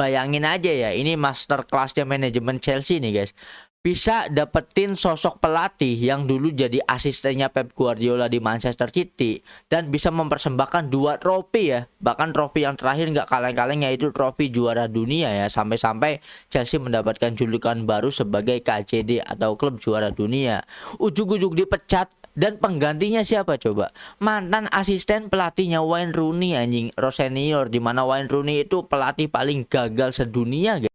Bayangin aja ya, ini master kelasnya manajemen Chelsea nih guys. Bisa dapetin sosok pelatih yang dulu jadi asistennya Pep Guardiola di Manchester City dan bisa mempersembahkan 2 trofi ya. Bahkan trofi yang terakhir nggak kaleng-kaleng, yaitu trofi juara dunia ya. Sampai-sampai Chelsea mendapatkan julukan baru sebagai KJD atau klub juara dunia. Ujug-ujug dipecat dan penggantinya siapa coba? Mantan asisten pelatihnya Wayne Rooney anjing, Senior, di mana Wayne Rooney itu pelatih paling gagal sedunia guys.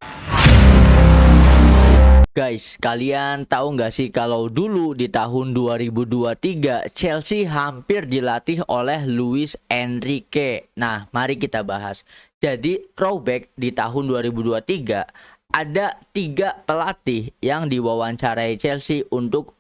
Guys, kalian tahu nggak sih kalau dulu di tahun 2023 Chelsea hampir dilatih oleh Luis Enrique. Nah, mari kita bahas. Jadi, throwback di tahun 2023 ada 3 pelatih yang diwawancarai Chelsea untuk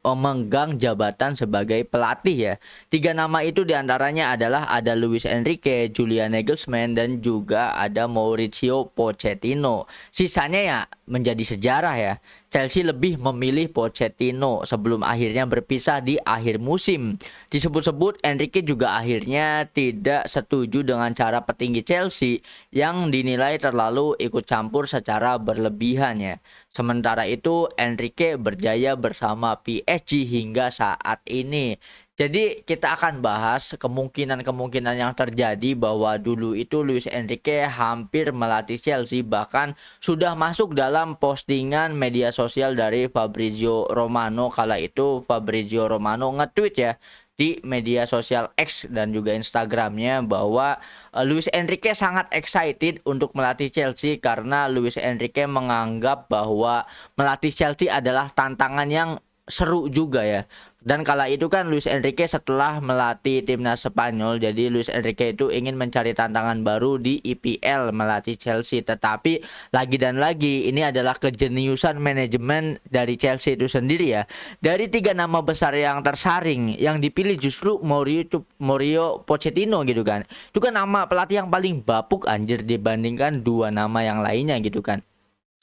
memegang jabatan sebagai pelatih ya. 3 nama itu diantaranya adalah ada Luis Enrique, Julian Nagelsmann, dan juga ada Mauricio Pochettino. Sisanya ya menjadi sejarah ya. Chelsea lebih memilih Pochettino sebelum akhirnya berpisah di akhir musim. Disebut-sebut Enrique juga akhirnya tidak setuju dengan cara petinggi Chelsea yang dinilai terlalu ikut campur secara berlebihan ya. Sementara itu Enrique berjaya bersama PSG hingga saat ini. Jadi kita akan bahas kemungkinan-kemungkinan yang terjadi bahwa dulu itu Luis Enrique hampir melatih Chelsea, bahkan sudah masuk dalam postingan media sosial dari Fabrizio Romano. Kala itu Fabrizio Romano nge-tweet ya di media sosial X dan juga Instagramnya bahwa Luis Enrique sangat excited untuk melatih Chelsea karena Luis Enrique menganggap bahwa melatih Chelsea adalah tantangan yang seru juga ya. Dan kala itu kan Luis Enrique setelah melatih timnas Spanyol, jadi Luis Enrique itu ingin mencari tantangan baru di IPL melatih Chelsea. Tetapi lagi dan lagi ini adalah kejeniusan manajemen dari Chelsea itu sendiri ya. Dari 3 nama besar yang tersaring, yang dipilih justru Mauricio Pochettino gitu kan. Itu kan nama pelatih yang paling bapuk anjir dibandingkan 2 nama yang lainnya gitu kan.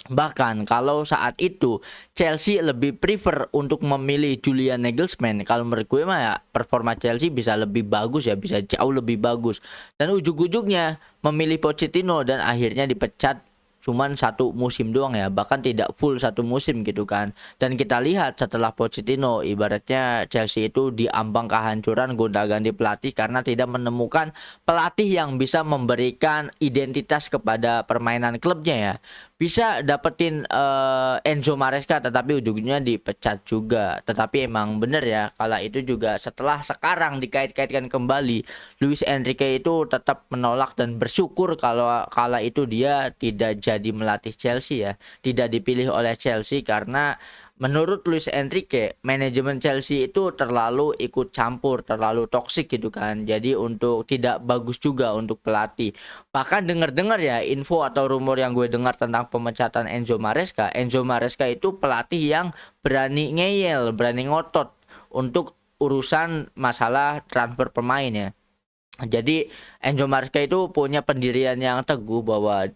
Bahkan kalau saat itu Chelsea lebih prefer untuk memilih Julian Nagelsmann, kalau menurut gue mah ya performa Chelsea bisa lebih bagus ya, bisa jauh lebih bagus. Dan ujug-ujugnya memilih Pochettino dan akhirnya dipecat cuman 1 musim doang ya, bahkan tidak full 1 musim gitu kan. Dan kita lihat setelah Pochettino, ibaratnya Chelsea itu diambang kehancuran gonta-ganti pelatih karena tidak menemukan pelatih yang bisa memberikan identitas kepada permainan klubnya ya. Bisa dapetin Enzo Maresca tetapi ujungnya dipecat juga. Tetapi emang bener ya, kala itu juga setelah sekarang dikait-kaitkan kembali, Luis Enrique itu tetap menolak dan bersyukur kalau kala itu dia tidak jadi melatih Chelsea ya, tidak dipilih oleh Chelsea karena menurut Luis Enrique, manajemen Chelsea itu terlalu ikut campur, terlalu toksik gitu kan. Jadi untuk tidak bagus juga untuk pelatih. Bahkan dengar-dengar ya info atau rumor yang gue dengar tentang pemecatan Enzo Maresca. Enzo Maresca itu pelatih yang berani ngeyel, berani ngotot untuk urusan masalah transfer pemain ya. Jadi Enzo Maresca itu punya pendirian yang teguh bahwa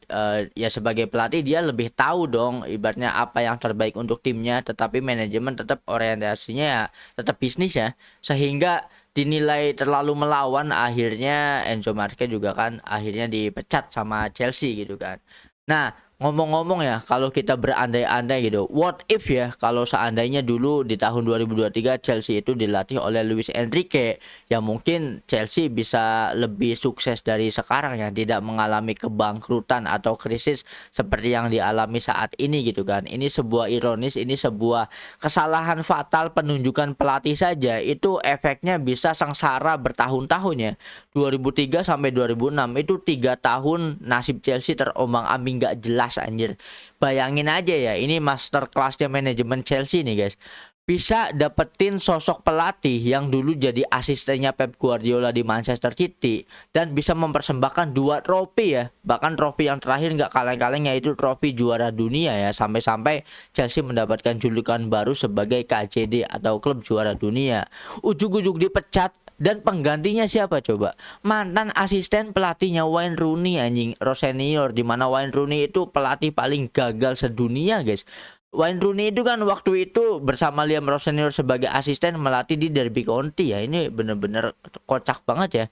ya sebagai pelatih dia lebih tahu dong ibaratnya apa yang terbaik untuk timnya, tetapi manajemen tetap orientasinya ya tetap bisnis ya, sehingga dinilai terlalu melawan, akhirnya Enzo Maresca juga kan akhirnya dipecat sama Chelsea gitu kan. Nah, ngomong-ngomong ya, kalau kita berandai-andai gitu, what if ya kalau seandainya dulu di tahun 2023 Chelsea itu dilatih oleh Luis Enrique, ya mungkin Chelsea bisa lebih sukses dari sekarang ya, tidak mengalami kebangkrutan atau krisis seperti yang dialami saat ini gitu kan. Ini sebuah ironis, ini sebuah kesalahan fatal penunjukan pelatih saja itu efeknya bisa sengsara bertahun-tahun ya. 2003 sampai 2006 itu 3 tahun nasib Chelsea terombang-ambing gak jelas anjir. Bayangin aja ya, ini master kelasnya manajemen Chelsea nih guys. Bisa dapetin sosok pelatih yang dulu jadi asistennya Pep Guardiola di Manchester City dan bisa mempersembahkan 2 trofi ya. Bahkan trofi yang terakhir nggak kaleng-kaleng, yaitu trofi juara dunia ya. Sampai-sampai Chelsea mendapatkan julukan baru sebagai KJD atau klub juara dunia. Ujug-ujug dipecat dan penggantinya siapa coba? Mantan asisten pelatihnya Wayne Rooney anjing, Senior, di mana Wayne Rooney itu pelatih paling gagal sedunia guys. Wayne Rooney itu kan waktu itu bersama Liam Ross senior sebagai asisten melatih di Derby County ya. Ini bener-bener kocak banget ya.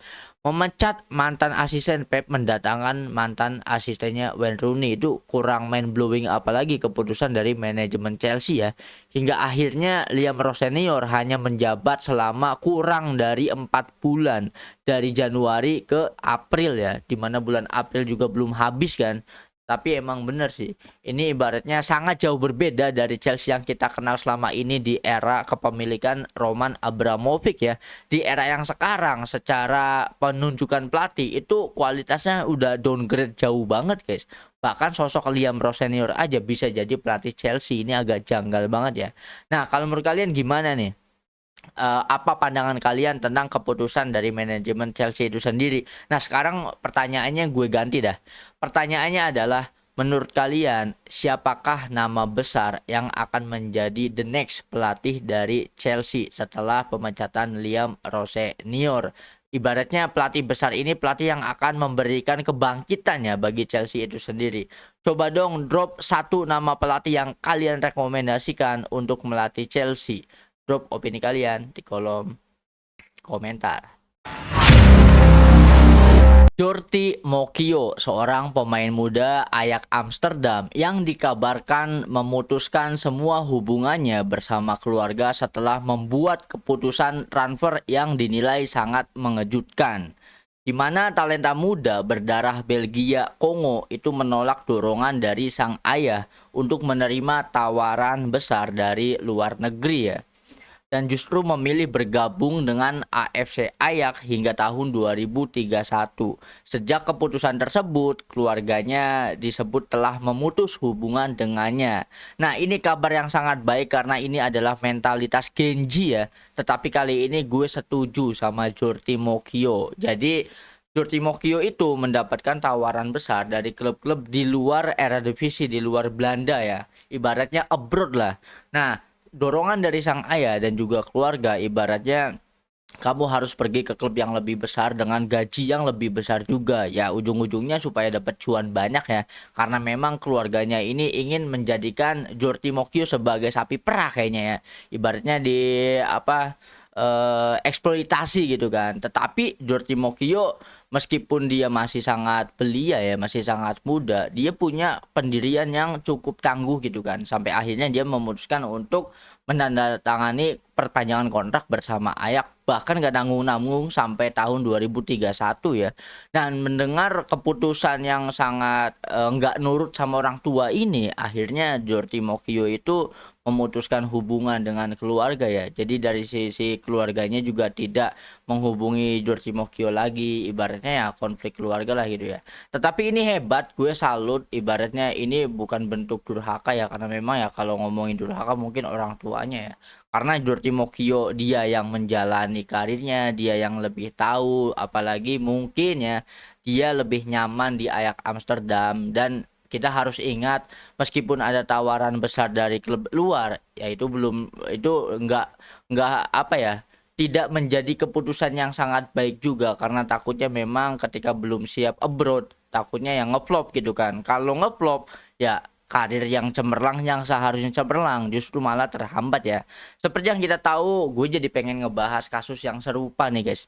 Memecat mantan asisten Pep, mendatangkan mantan asistennya Wayne Rooney, itu kurang mind blowing apalagi keputusan dari manajemen Chelsea ya. Hingga akhirnya Liam Ross senior hanya menjabat selama kurang dari 4 bulan, dari Januari ke April ya. Dimana bulan April juga belum habis kan. Tapi emang bener sih, ini ibaratnya sangat jauh berbeda dari Chelsea yang kita kenal selama ini di era kepemilikan Roman Abramovich ya. Di era yang sekarang secara penunjukan pelatih itu kualitasnya udah downgrade jauh banget guys. Bahkan sosok Liam Ross senior aja bisa jadi pelatih Chelsea, ini agak janggal banget ya. Nah kalau menurut kalian gimana nih? Apa pandangan kalian tentang keputusan dari manajemen Chelsea itu sendiri? Nah, sekarang pertanyaannya gue ganti dah. Pertanyaannya adalah, menurut kalian siapakah nama besar yang akan menjadi the next pelatih dari Chelsea setelah pemecatan Liam Ross senior? Ibaratnya pelatih besar ini pelatih yang akan memberikan kebangkitannya bagi Chelsea itu sendiri. Coba dong drop satu nama pelatih yang kalian rekomendasikan untuk melatih Chelsea. Drop opini kalian di kolom komentar. Jordi Mokio, seorang pemain muda Ajax Amsterdam yang dikabarkan memutuskan semua hubungannya bersama keluarga setelah membuat keputusan transfer yang dinilai sangat mengejutkan. Di mana talenta muda berdarah Belgia Kongo itu menolak dorongan dari sang ayah untuk menerima tawaran besar dari luar negeri ya. Dan justru memilih bergabung dengan AFC Ajax hingga tahun 2031. Sejak keputusan tersebut, keluarganya disebut telah memutus hubungan dengannya. Nah, ini kabar yang sangat baik karena ini adalah mentalitas Genji ya. Tetapi kali ini gue setuju sama Jordi Mokio. Jadi Jordi Mokio itu mendapatkan tawaran besar dari klub-klub di luar Eredivisie, di luar Belanda ya. Ibaratnya abroad lah. Nah, dorongan dari sang ayah dan juga keluarga ibaratnya kamu harus pergi ke klub yang lebih besar dengan gaji yang lebih besar juga ya, ujung-ujungnya supaya dapat cuan banyak ya, karena memang keluarganya ini ingin menjadikan Jordi Mokio sebagai sapi perah kayaknya ya, ibaratnya di apa, eksploitasi gitu kan. Tetapi Jordi Mokio meskipun dia masih sangat belia ya, masih sangat muda, dia punya pendirian yang cukup tangguh gitu kan. Sampai akhirnya dia memutuskan untuk menandatangani perpanjangan kontrak bersama Ajax, bahkan gak nanggung-nanggung sampai tahun 2031 ya. Dan mendengar keputusan yang sangat nggak nurut sama orang tua ini, akhirnya Jordi Mokio itu memutuskan hubungan dengan keluarga ya. Jadi dari sisi keluarganya juga tidak menghubungi Jordi Mokio lagi, ibaratnya ya konflik keluarga lah gitu ya. Tetapi ini hebat, gue salut, ibaratnya ini bukan bentuk durhaka ya, karena memang ya kalau ngomongin durhaka mungkin orang tuanya ya. Karena Jordi Mokio dia yang menjalani karirnya, dia yang lebih tahu, apalagi mungkin ya dia lebih nyaman di Ajax Amsterdam. Dan kita harus ingat, meskipun ada tawaran besar dari klub luar, ya itu belum, itu enggak apa ya, tidak menjadi keputusan yang sangat baik juga, karena takutnya memang ketika belum siap abroad, takutnya yang ngeflop gitu kan. Kalau ngeflop ya karir yang cemerlang, yang seharusnya cemerlang justru malah terhambat ya. Seperti yang kita tahu, gue jadi pengen ngebahas kasus yang serupa nih guys.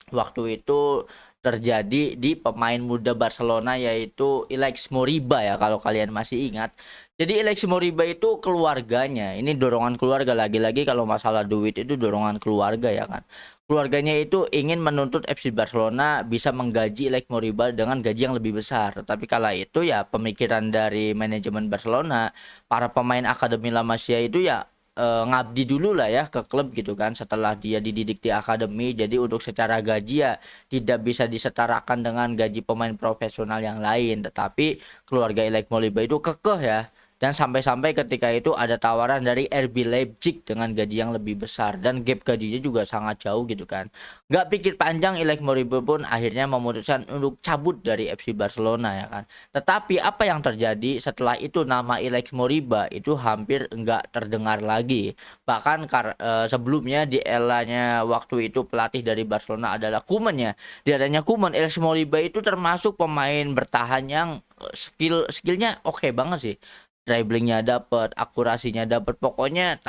Waktu itu terjadi di pemain muda Barcelona yaitu Alex Moriba ya, kalau kalian masih ingat. Jadi Alex Moriba itu keluarganya, ini dorongan keluarga, lagi-lagi kalau masalah duit itu dorongan keluarga ya kan. Keluarganya itu ingin menuntut FC Barcelona bisa menggaji Alex Moriba dengan gaji yang lebih besar. Tetapi kala itu ya pemikiran dari manajemen Barcelona, para pemain akademi La Masia itu ya ngabdi dulu lah ya ke klub gitu kan, setelah dia dididik di akademi. Jadi untuk secara gaji ya tidak bisa disetarakan dengan gaji pemain profesional yang lain. Tetapi keluarga Alex Moriba itu kekeh ya, dan sampai-sampai ketika itu ada tawaran dari RB Leipzig dengan gaji yang lebih besar, dan gap gajinya juga sangat jauh gitu kan. Nggak pikir panjang, Alex Moriba pun akhirnya memutuskan untuk cabut dari FC Barcelona ya kan. Tetapi apa yang terjadi setelah itu, nama Alex Moriba itu hampir nggak terdengar lagi. Bahkan sebelumnya di eranya waktu itu pelatih dari Barcelona adalah Koeman ya. Di eranya Koeman, Alex Moriba itu termasuk pemain bertahan yang skillnya oke banget sih. dribblingnya dapat, akurasinya dapat, pokoknya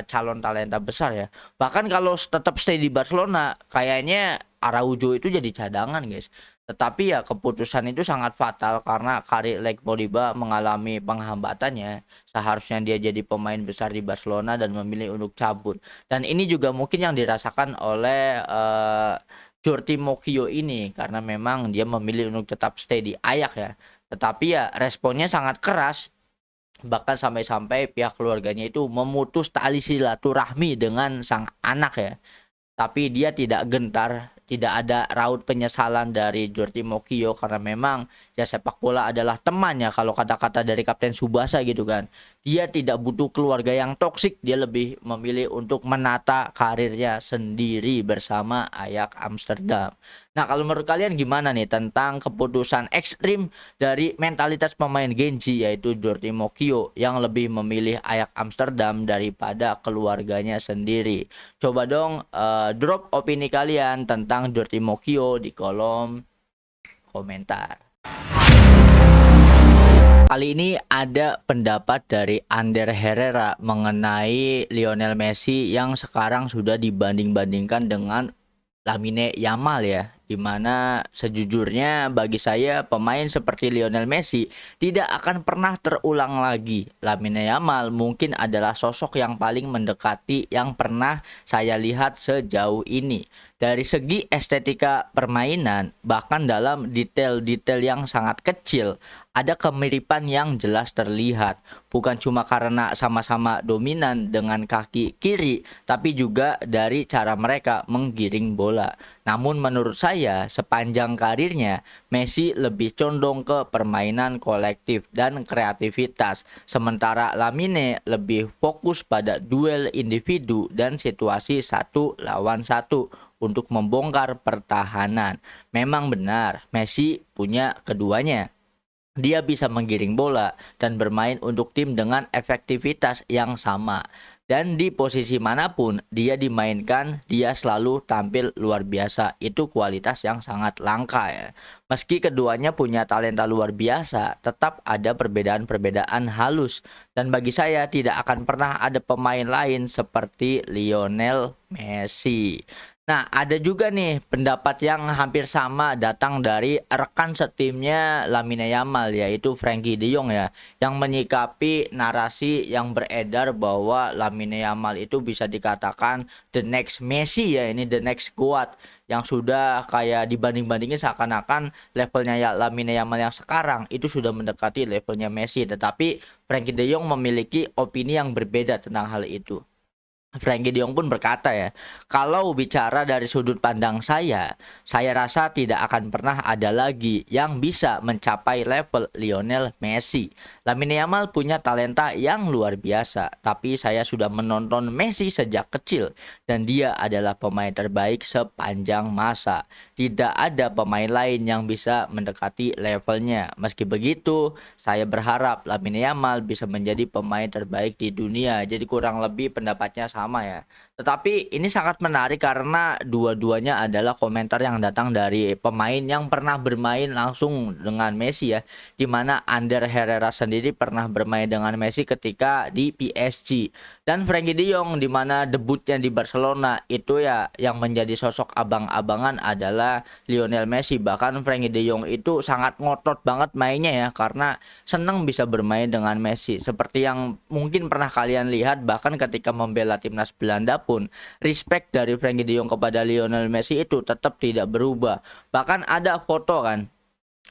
calon talenta besar ya. Bahkan kalau tetap stay di Barcelona, kayaknya Araujo itu jadi cadangan, guys. Tetapi ya keputusan itu sangat fatal karena karir Lech Moriba mengalami penghambatannya. Seharusnya dia jadi pemain besar di Barcelona dan memilih untuk cabut. Dan ini juga mungkin yang dirasakan oleh Jordi Mokio ini karena memang dia memilih untuk tetap stay di Ajax ya. Tetapi ya responnya sangat keras, bahkan sampai-sampai pihak keluarganya itu memutus tali silaturahmi dengan sang anak ya. Tapi dia tidak gentar, tidak ada raut penyesalan dari Jordi Mokio karena memang ya sepak bola adalah temannya, kalau kata-kata dari Kapten Subasa gitu kan. Dia tidak butuh keluarga yang toksik, dia lebih memilih untuk menata karirnya sendiri bersama Ajax Amsterdam. Nah, kalau menurut kalian gimana nih tentang keputusan ekstrim dari mentalitas pemain Genji yaitu Jordi Mokio yang lebih memilih Ajax Amsterdam daripada keluarganya sendiri? Coba dong drop opini kalian tentang Jordi Mokio di kolom komentar. Kali ini ada pendapat dari Ander Herrera mengenai Lionel Messi yang sekarang sudah dibanding-bandingkan dengan Lamine Yamal ya, dimana sejujurnya bagi saya pemain seperti Lionel Messi tidak akan pernah terulang lagi. Lamine Yamal mungkin adalah sosok yang paling mendekati yang pernah saya lihat sejauh ini. Dari segi estetika permainan, bahkan dalam detail-detail yang sangat kecil, ada kemiripan yang jelas terlihat. Bukan cuma karena sama-sama dominan dengan kaki kiri, tapi juga dari cara mereka menggiring bola. Namun menurut saya sepanjang karirnya Messi lebih condong ke permainan kolektif dan kreativitas, sementara Lamine lebih fokus pada duel individu dan situasi 1 lawan 1 untuk membongkar pertahanan. Memang benar Messi punya keduanya. Dia bisa menggiring bola dan bermain untuk tim dengan efektivitas yang sama. Dan di posisi manapun dia dimainkan, dia selalu tampil luar biasa. Itu kualitas yang sangat langka ya. Meski keduanya punya talenta luar biasa, tetap ada perbedaan-perbedaan halus. Dan bagi saya tidak akan pernah ada pemain lain seperti Lionel Messi. Nah, ada juga nih pendapat yang hampir sama datang dari rekan setimnya Lamine Yamal yaitu Frenkie de Jong ya, yang menyikapi narasi yang beredar bahwa Lamine Yamal itu bisa dikatakan the next Messi ya, ini the next GOAT yang sudah kayak dibanding-bandingin seakan-akan levelnya ya Lamine Yamal yang sekarang itu sudah mendekati levelnya Messi, tetapi Frenkie de Jong memiliki opini yang berbeda tentang hal itu. Frenkie de Jong pun berkata ya, kalau bicara dari sudut pandang saya rasa tidak akan pernah ada lagi yang bisa mencapai level Lionel Messi. Lamine Yamal punya talenta yang luar biasa, tapi saya sudah menonton Messi sejak kecil dan dia adalah pemain terbaik sepanjang masa. Tidak ada pemain lain yang bisa mendekati levelnya. Meski begitu, saya berharap Lamine Yamal bisa menjadi pemain terbaik di dunia. Jadi kurang lebih pendapatnya sama ya. Tetapi ini sangat menarik karena dua-duanya adalah komentar yang datang dari pemain yang pernah bermain langsung dengan Messi ya. Dimana Ander Herrera sendiri pernah bermain dengan Messi ketika di PSG. Dan Frenkie de Jong dimana debutnya di Barcelona itu ya yang menjadi sosok abang-abangan adalah Lionel Messi. Bahkan Frenkie de Jong itu sangat ngotot banget mainnya ya karena senang bisa bermain dengan Messi. Seperti yang mungkin pernah kalian lihat bahkan ketika membela timnas Belanda pun respect dari Frenkie de Jong kepada Lionel Messi itu tetap tidak berubah. Bahkan ada foto kan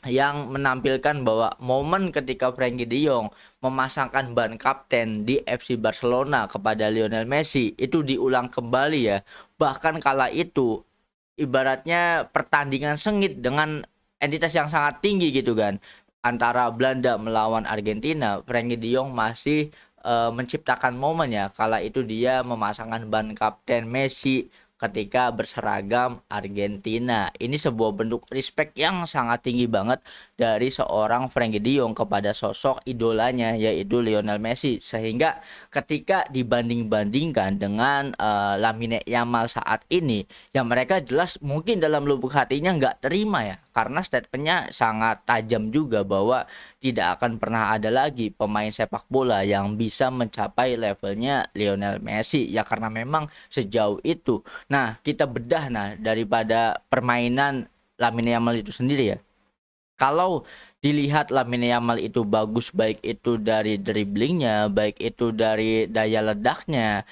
yang menampilkan bahwa momen ketika Frenkie de Jong memasangkan ban kapten di FC Barcelona kepada Lionel Messi itu diulang kembali ya. Bahkan kala itu ibaratnya pertandingan sengit dengan entitas yang sangat tinggi gitu kan. Antara Belanda melawan Argentina, Frenkie de Jong masih menciptakan momen ya kala itu dia memasangkan ban kapten Messi ketika berseragam Argentina. Ini sebuah bentuk respect yang sangat tinggi banget dari seorang Frenkie de Jong kepada sosok idolanya yaitu Lionel Messi, sehingga ketika dibanding-bandingkan dengan Lamine Yamal saat ini ya mereka jelas mungkin dalam lubuk hatinya nggak terima ya karena statementnya sangat tajam juga bahwa tidak akan pernah ada lagi pemain sepak bola yang bisa mencapai levelnya Lionel Messi ya, karena memang sejauh itu. Nah, kita bedah daripada permainan Lamine Yamal itu sendiri ya. Kalau dilihat Lamine Yamal itu bagus, baik itu dari dribblingnya, baik itu dari daya ledaknya,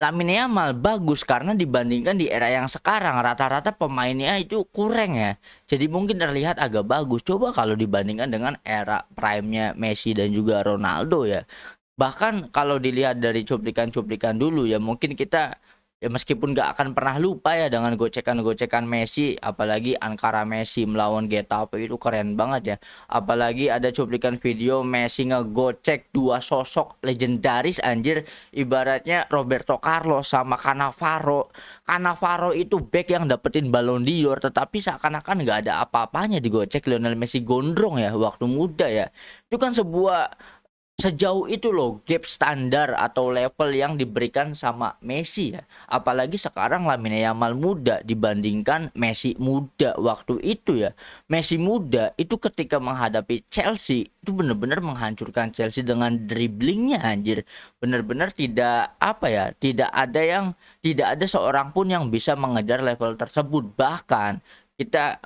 Lamine Yamal bagus karena dibandingkan di era yang sekarang rata-rata pemainnya itu kurang ya. Jadi mungkin terlihat agak bagus. Coba kalau dibandingkan dengan era prime-nya Messi dan juga Ronaldo ya. Bahkan kalau dilihat dari cuplikan-cuplikan dulu ya, mungkin kita ya meskipun gak akan pernah lupa ya dengan gocekan-gocekan Messi, apalagi Ankara Messi melawan Getafe itu keren banget ya. Apalagi ada cuplikan video Messi ngegocek dua sosok legendaris anjir, ibaratnya Roberto Carlos sama Cannavaro. Cannavaro itu back yang dapetin Ballon d'Or, tetapi seakan-akan gak ada apa-apanya digocek Lionel Messi gondrong ya waktu muda ya. Itu kan sejauh itu loh gap standar atau level yang diberikan sama Messi ya. Apalagi sekarang Lamine Yamal muda dibandingkan Messi muda waktu itu ya. Messi muda itu ketika menghadapi Chelsea itu benar-benar menghancurkan Chelsea dengan dribblingnya anjir. Benar-benar tidak apa ya, tidak ada seorang pun yang bisa mengejar level tersebut. Bahkan kita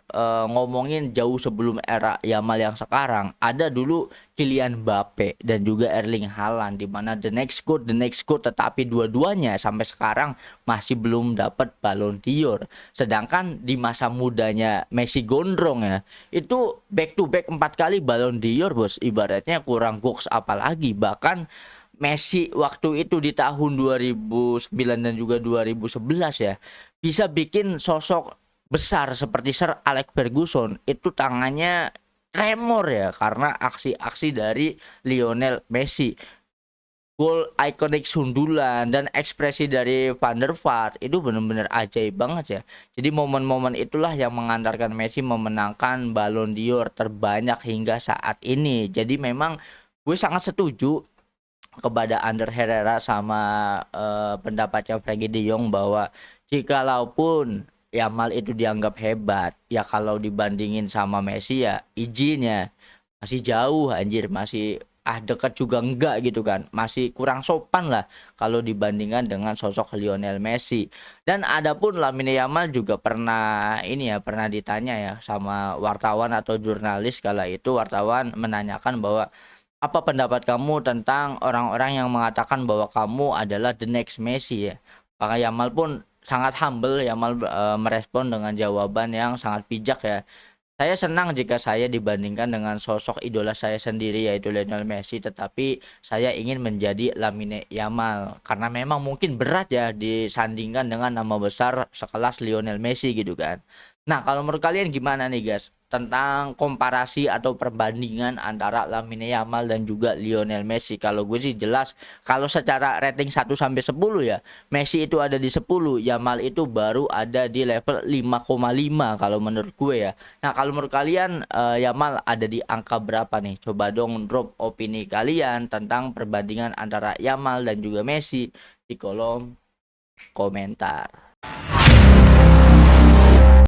ngomongin jauh sebelum era Yamal yang sekarang, ada dulu Kylian Mbappe dan juga Erling Haaland, di mana the next good, tetapi dua-duanya sampai sekarang masih belum dapat Ballon d'Or. Sedangkan di masa mudanya Messi gondrong ya, itu back to back 4 kali Ballon d'Or bos, ibaratnya kurang goks apalagi. Bahkan Messi waktu itu di tahun 2009 dan juga 2011 ya, bisa bikin sosok besar seperti Sir Alex Ferguson itu tangannya tremor ya karena aksi-aksi dari Lionel Messi. Gol ikonik sundulan dan ekspresi dari Van der Vaart itu benar-benar ajaib banget ya. Jadi momen-momen itulah yang mengantarkan Messi memenangkan Ballon d'Or terbanyak hingga saat ini. Jadi memang gue sangat setuju kepada Ander Herrera sama pendapatnya Frankie De Jong bahwa jikalaupun Yamal itu dianggap hebat ya, kalau dibandingin sama Messi ya izinnya masih jauh anjir, masih dekat juga enggak gitu kan, masih kurang sopan lah kalau dibandingkan dengan sosok Lionel Messi. Dan adapun Lamine Yamal juga pernah pernah ditanya ya sama wartawan atau jurnalis, kala itu wartawan menanyakan bahwa apa pendapat kamu tentang orang-orang yang mengatakan bahwa kamu adalah the next Messi ya. Maka Yamal pun sangat humble, Yamal merespon dengan jawaban yang sangat bijak ya. Saya senang jika saya dibandingkan dengan sosok idola saya sendiri yaitu Lionel Messi, tetapi saya ingin menjadi Lamine Yamal karena memang mungkin berat ya disandingkan dengan nama besar sekelas Lionel Messi gitu kan. Nah, kalau menurut kalian gimana nih guys tentang komparasi atau perbandingan antara Lamine Yamal dan juga Lionel Messi? Kalau gue sih jelas kalau secara rating 1 sampai 10 ya, Messi itu ada di 10, Yamal itu baru ada di level 5,5 kalau menurut gue ya. Nah, kalau menurut kalian Yamal ada di angka berapa nih? Coba dong drop opini kalian tentang perbandingan antara Yamal dan juga Messi di kolom komentar.